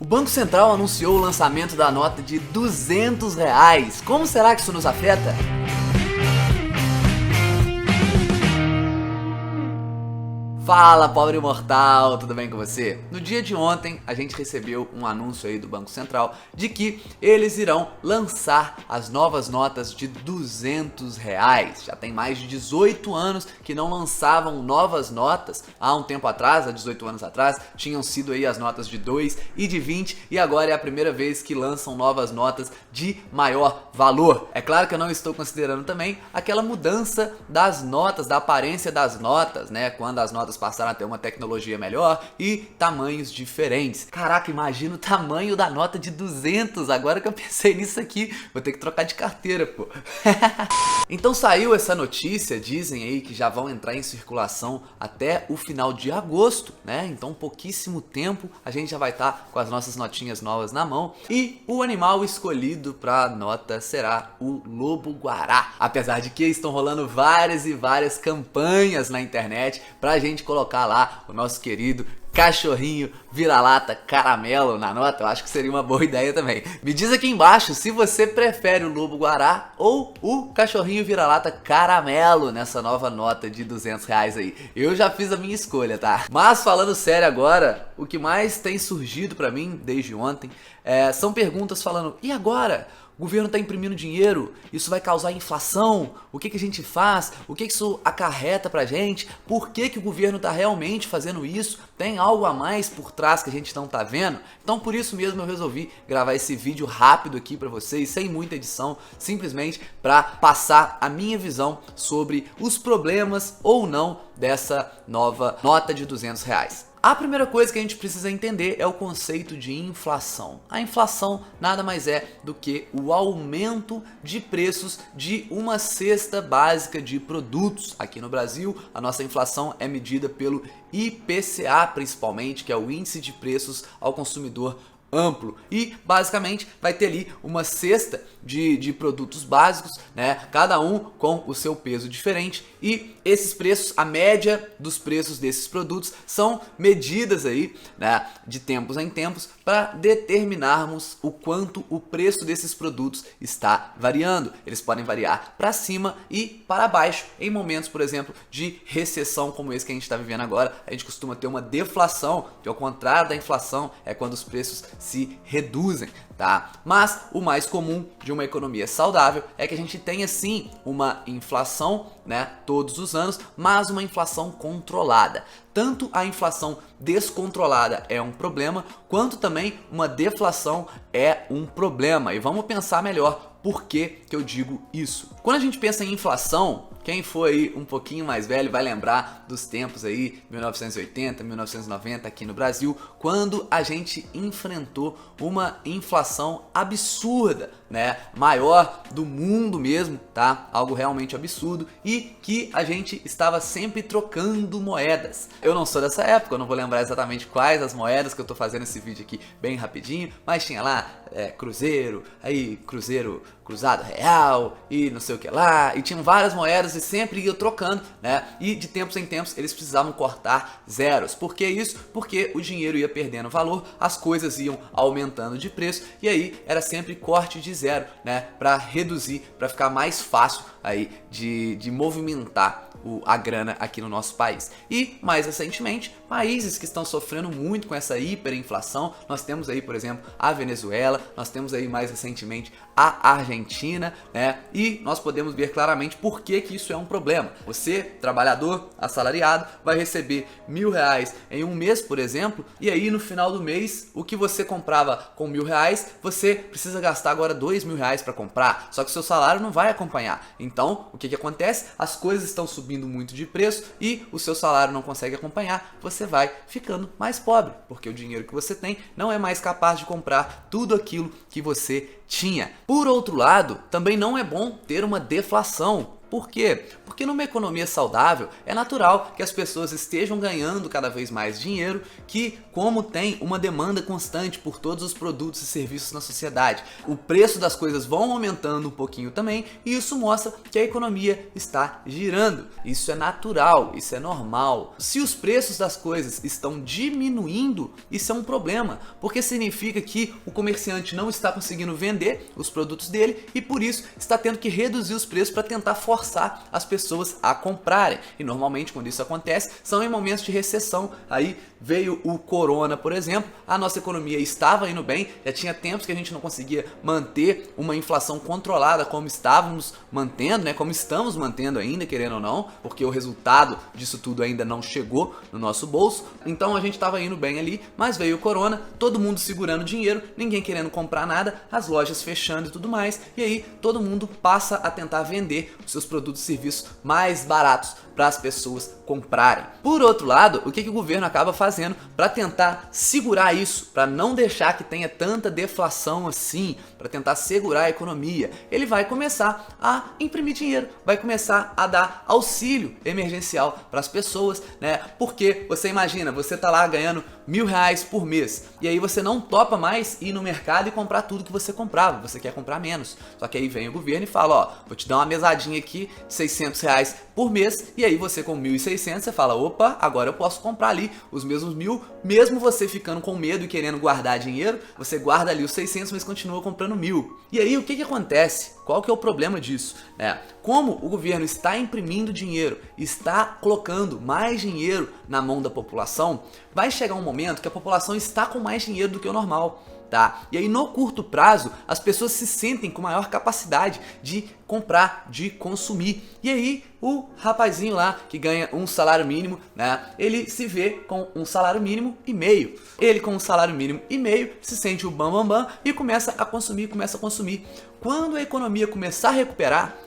O Banco Central anunciou o lançamento da nota de R$ 200. Como será que isso nos afeta? Fala, pobre mortal, tudo bem com você? No dia de ontem, a gente recebeu um anúncio aí do Banco Central de que eles irão lançar as novas notas de R$ 200. Já tem mais de 18 anos que não lançavam novas notas. Há um tempo atrás, há 18 anos atrás, tinham sido aí as notas de 2 e de 20 e agora é a primeira vez que lançam novas notas de maior valor. É claro que eu não estou considerando também aquela mudança das notas, da aparência das notas, né? Quando as notas passaram a ter uma tecnologia melhor e tamanhos diferentes. Caraca, imagina o tamanho da nota de 200. Agora que eu pensei nisso aqui, vou ter que trocar de carteira, pô. Então saiu essa notícia, dizem aí que já vão entrar em circulação até o final de agosto, né? Então pouquíssimo tempo a gente já vai estar com as nossas notinhas novas na mão. E o animal escolhido para nota será o lobo-guará. Apesar de que estão rolando várias e várias campanhas na internet pra gente colocar lá o nosso querido cachorrinho vira-lata caramelo na nota. Eu acho que seria uma boa ideia também. Me diz aqui embaixo se você prefere o lobo-guará ou o cachorrinho vira-lata caramelo nessa nova nota de R$ 200 aí. Eu já fiz a minha escolha, tá? Mas falando sério agora, o que mais tem surgido pra mim desde ontem são perguntas falando: e agora? O governo está imprimindo dinheiro, isso vai causar inflação, o que a gente faz, o que isso acarreta pra gente, por que o governo está realmente fazendo isso, tem algo a mais por trás que a gente não tá vendo? Então por isso mesmo eu resolvi gravar esse vídeo rápido aqui pra vocês, sem muita edição, simplesmente para passar a minha visão sobre os problemas ou não dessa nova nota de R$ 200. A primeira coisa que a gente precisa entender é o conceito de inflação. A inflação nada mais é do que o aumento de preços de uma cesta básica de produtos. Aqui no Brasil, a nossa inflação é medida pelo IPCA principalmente, que é o Índice de Preços ao Consumidor Amplo, e basicamente vai ter ali uma cesta de produtos básicos, né? Cada um com o seu peso diferente, e esses preços, a média dos preços desses produtos são medidas aí, né, de tempos em tempos para determinarmos o quanto o preço desses produtos está variando. Eles podem variar para cima e para baixo em momentos, por exemplo, de recessão como esse que a gente está vivendo agora. A gente costuma ter uma deflação, que ao contrário da inflação é quando os preços se reduzem, tá? Mas o mais comum de uma economia saudável é que a gente tenha sim uma inflação, né, todos os anos, mas uma inflação controlada. Tanto a inflação descontrolada é um problema, quanto também uma deflação é um problema. E vamos pensar melhor por que eu digo isso. Quando a gente pensa em inflação, quem for aí um pouquinho mais velho vai lembrar dos tempos aí, 1980, 1990 aqui no Brasil, quando a gente enfrentou uma inflação absurda, né? Maior do mundo mesmo, tá? Algo realmente absurdo, e que a gente estava sempre trocando moedas. Eu não sou dessa época, eu não vou lembrar exatamente quais as moedas que eu tô fazendo esse vídeo aqui bem rapidinho, mas tinha lá cruzeiro, aí cruzeiro cruzado real e não sei o que lá, e tinham várias moedas e sempre ia trocando, né? E de tempos em tempos eles precisavam cortar zeros. Por que isso? Porque o dinheiro ia perdendo valor, as coisas iam aumentando de preço, e aí era sempre corte de zero, né? Para reduzir, para ficar mais fácil aí de movimentar a grana aqui no nosso país. E mais recentemente, países que estão sofrendo muito com essa hiperinflação, nós temos aí, por exemplo, a Venezuela, nós temos aí mais recentemente a Argentina, né? E nós podemos ver claramente por que isso é um problema. Você, trabalhador assalariado, vai receber R$ 1.000 em um mês, por exemplo, e aí no final do mês, o que você comprava com R$ 1.000, você precisa gastar agora R$ 2.000 para comprar, só que o seu salário não vai acompanhar. Então, o que acontece? As coisas estão subindo muito de preço e o seu salário não consegue acompanhar, você vai ficando mais pobre, porque o dinheiro que você tem não é mais capaz de comprar tudo aquilo que você tinha. Por outro lado, também não é bom ter uma deflação. Por quê? Porque numa economia saudável é natural que as pessoas estejam ganhando cada vez mais dinheiro, que como tem uma demanda constante por todos os produtos e serviços na sociedade, o preço das coisas vão aumentando um pouquinho também, e isso mostra que a economia está girando. Isso é natural, isso é normal. Se os preços das coisas estão diminuindo, isso é um problema, porque significa que o comerciante não está conseguindo vender os produtos dele e por isso está tendo que reduzir os preços para tentar forçar as pessoas a comprarem. E normalmente quando isso acontece são em momentos de recessão. Aí veio o corona, por exemplo, a nossa economia estava indo bem, já tinha tempos que a gente não conseguia manter uma inflação controlada como estávamos mantendo, né? Como estamos mantendo ainda, querendo ou não, porque o resultado disso tudo ainda não chegou no nosso bolso. Então a gente estava indo bem ali, mas veio o corona, todo mundo segurando dinheiro, ninguém querendo comprar nada, as lojas fechando e tudo mais, e aí todo mundo passa a tentar vender os seus produtos e serviços mais baratos para as pessoas comprarem. Por outro lado, o que o governo acaba fazendo para tentar segurar isso, para não deixar que tenha tanta deflação assim, para tentar segurar a economia? Ele vai começar a imprimir dinheiro, vai começar a dar auxílio emergencial para as pessoas, né? Porque você imagina, você tá lá ganhando R$1.000 por mês e aí você não topa mais ir no mercado e comprar tudo que você comprava, você quer comprar menos. Só que aí vem o governo e fala, ó, vou te dar uma mesadinha aqui, R$600 por mês, e aí você com 1.600 você fala, opa, agora eu posso comprar ali os mesmos 1.000, mesmo você ficando com medo e querendo guardar dinheiro, você guarda ali os 600, mas continua comprando 1.000. E aí o que acontece? Qual que é o problema disso? Como o governo está imprimindo dinheiro, está colocando mais dinheiro na mão da população, vai chegar um momento que a população está com mais dinheiro do que o normal. Tá? E aí no curto prazo as pessoas se sentem com maior capacidade de comprar, de consumir. E aí o rapazinho lá que ganha um salário mínimo, né? Ele se vê com um salário mínimo e meio. Ele com um salário mínimo e meio se sente o bam e começa a consumir, Quando a economia começar a recuperar,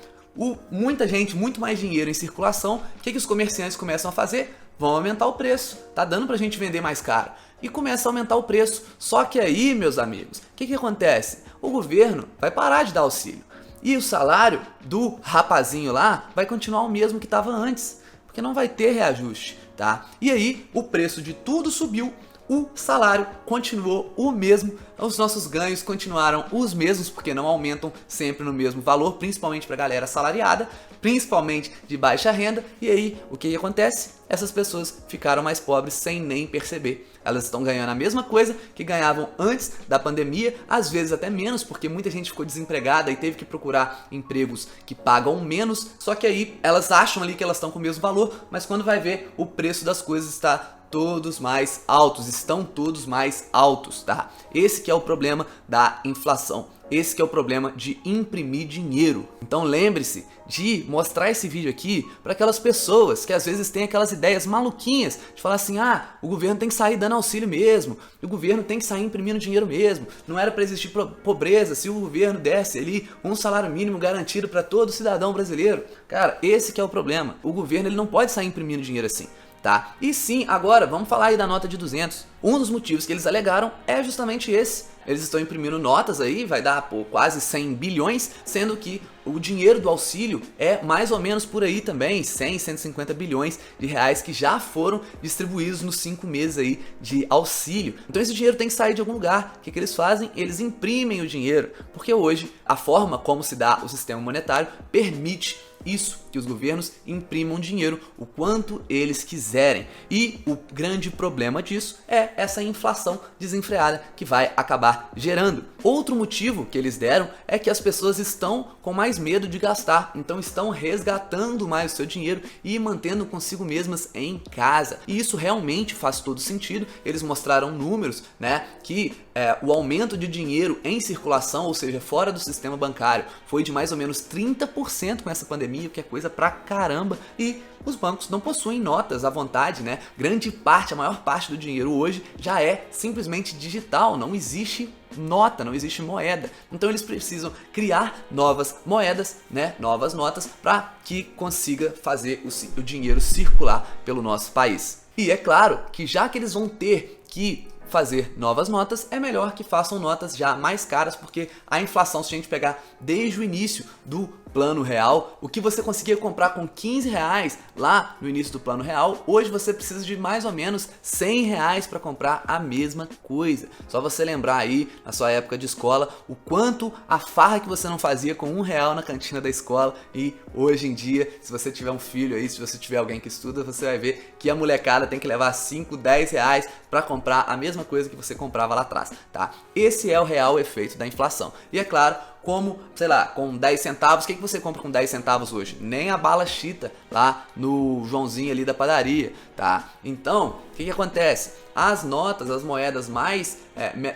muita gente, muito mais dinheiro em circulação, o que os comerciantes começam a fazer? Vão aumentar o preço. Tá dando pra gente vender mais caro. E começa a aumentar o preço. Só que aí, meus amigos, o que acontece? O governo vai parar de dar auxílio. E o salário do rapazinho lá vai continuar o mesmo que estava antes. Porque não vai ter reajuste, tá? E aí, o preço de tudo subiu. O salário continuou o mesmo, os nossos ganhos continuaram os mesmos, porque não aumentam sempre no mesmo valor, principalmente para a galera assalariada, principalmente de baixa renda. E aí, o que acontece? Essas pessoas ficaram mais pobres sem nem perceber. Elas estão ganhando a mesma coisa que ganhavam antes da pandemia, às vezes até menos, porque muita gente ficou desempregada e teve que procurar empregos que pagam menos, só que aí elas acham ali que elas estão com o mesmo valor, mas quando vai ver, o preço das coisas está estão todos mais altos, tá? Esse que é o problema da inflação. Esse que é o problema de imprimir dinheiro. Então lembre-se de mostrar esse vídeo aqui para aquelas pessoas que às vezes têm aquelas ideias maluquinhas de falar assim, o governo tem que sair dando auxílio mesmo, o governo tem que sair imprimindo dinheiro mesmo, não era para existir pobreza se o governo desse ali um salário mínimo garantido para todo cidadão brasileiro. Cara, esse que é o problema. O governo ele não pode sair imprimindo dinheiro assim. Tá? E sim, agora vamos falar aí da nota de 200. Um dos motivos que eles alegaram é justamente esse. Eles estão imprimindo notas aí, vai dar quase 100 bilhões, sendo que o dinheiro do auxílio é mais ou menos por aí também, 100, 150 bilhões de reais que já foram distribuídos nos 5 meses aí de auxílio. Então esse dinheiro tem que sair de algum lugar. O que eles fazem? Eles imprimem o dinheiro, porque hoje a forma como se dá o sistema monetário permite isso, que os governos imprimam dinheiro o quanto eles quiserem. E o grande problema disso é essa inflação desenfreada que vai acabar gerando. Outro motivo que eles deram é que as pessoas estão com mais medo de gastar, então estão resgatando mais o seu dinheiro e mantendo consigo mesmas em casa. E isso realmente faz todo sentido. Eles mostraram números, né, que o aumento de dinheiro em circulação, ou seja, fora do sistema bancário, foi de mais ou menos 30% com essa pandemia, o que é coisa pra caramba. E os bancos não possuem notas à vontade, né? Grande parte, a maior parte do dinheiro hoje já é simplesmente digital, não existe nota, não existe moeda. Então eles precisam criar novas moedas, né? Novas notas para que consiga fazer o dinheiro circular pelo nosso país. E é claro que já que eles vão ter que fazer novas notas, é melhor que façam notas já mais caras, porque a inflação, se a gente pegar desde o início do Plano Real, o que você conseguia comprar com 15 reais lá no início do Plano Real, hoje você precisa de mais ou menos 100 reais para comprar a mesma coisa. Só você lembrar aí, na sua época de escola, o quanto a farra que você não fazia com R$1 na cantina da escola, e hoje em dia, se você tiver um filho aí, se você tiver alguém que estuda, você vai ver que a molecada tem que levar 5, 10 reais para comprar a mesma coisa que você comprava lá atrás, tá? Esse é o real efeito da inflação. E é claro, como, sei lá, com 10 centavos, o que você compra com 10 centavos hoje? Nem a bala Chita lá no Joãozinho ali da padaria, tá? Então, o que acontece? As notas, as moedas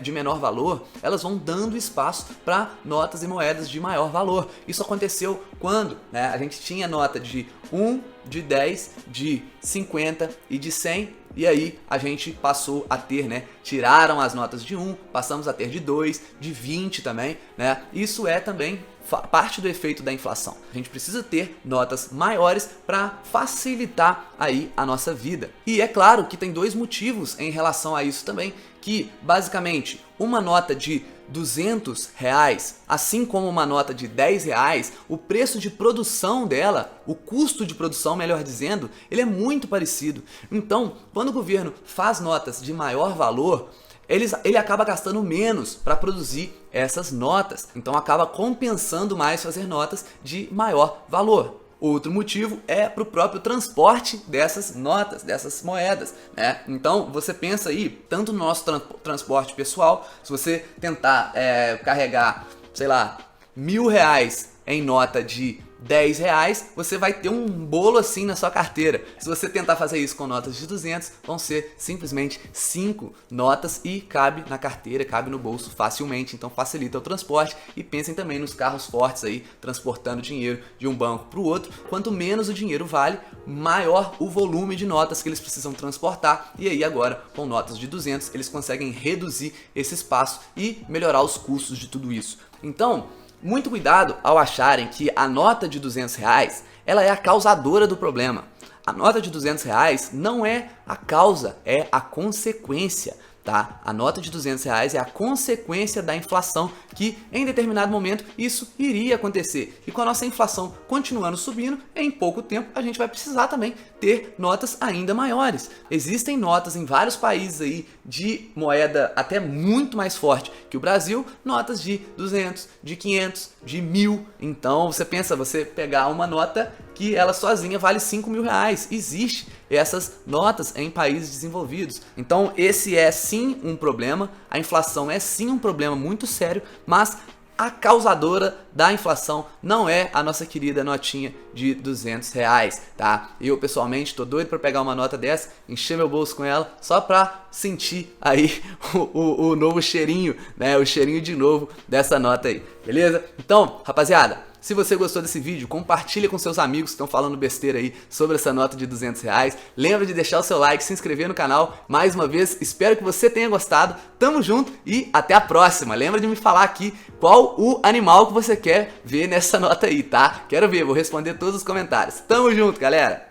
de menor valor, elas vão dando espaço para notas e moedas de maior valor. Isso aconteceu quando, né, a gente tinha nota de 1, de 10, de 50 e de 100, e aí a gente passou a ter, né, tiraram as notas de 1, passamos a ter de 2, de 20 também, né? Isso é também parte do efeito da inflação. A gente precisa ter notas maiores para facilitar aí a nossa vida. E é claro que tem dois motivos em relação a isso também, que basicamente uma nota de R$200, assim como uma nota de R$10, o preço de produção dela, o custo de produção, melhor dizendo, ele é muito parecido. Então, quando o governo faz notas de maior valor, ele acaba gastando menos para produzir essas notas, então acaba compensando mais fazer notas de maior valor. Outro motivo é para o próprio transporte dessas notas, dessas moedas, né? Então você pensa aí, tanto no nosso transporte pessoal, se você tentar carregar, sei lá, R$1.000 em nota de R$10, você vai ter um bolo assim na sua carteira. Se você tentar fazer isso com notas de 200, vão ser simplesmente 5 notas e cabe na carteira, cabe no bolso facilmente, então facilita o transporte. E pensem também nos carros fortes aí, transportando dinheiro de um banco para o outro. Quanto menos o dinheiro vale, maior o volume de notas que eles precisam transportar, e aí agora com notas de 200 eles conseguem reduzir esse espaço e melhorar os custos de tudo isso. Então, muito cuidado ao acharem que a nota de R$200 ela é a causadora do problema. A nota de R$200 não é a causa, é a consequência. Tá? A nota de R$200 é a consequência da inflação, que em determinado momento isso iria acontecer. E com a nossa inflação continuando subindo, em pouco tempo a gente vai precisar também ter notas ainda maiores. Existem notas em vários países aí de moeda até muito mais forte que o Brasil, notas de 200, de 500, de 1.000. Então você pensa, você pegar uma nota que ela sozinha vale R$5.000. Existe essas notas em países desenvolvidos. Então esse é sim um problema, a inflação é sim um problema muito sério, mas a causadora da inflação não é a nossa querida notinha de R$200, tá? Eu pessoalmente tô doido para pegar uma nota dessa, encher meu bolso com ela, só para sentir aí o novo cheirinho, né? O cheirinho de novo dessa nota aí, beleza? Então, rapaziada, se você gostou desse vídeo, compartilha com seus amigos que estão falando besteira aí sobre essa nota de R$200. Lembra de deixar o seu like, se inscrever no canal. Mais uma vez, espero que você tenha gostado. Tamo junto e até a próxima. Lembra de me falar aqui qual o animal que você quer ver nessa nota aí, tá? Quero ver, vou responder todos os comentários. Tamo junto, galera!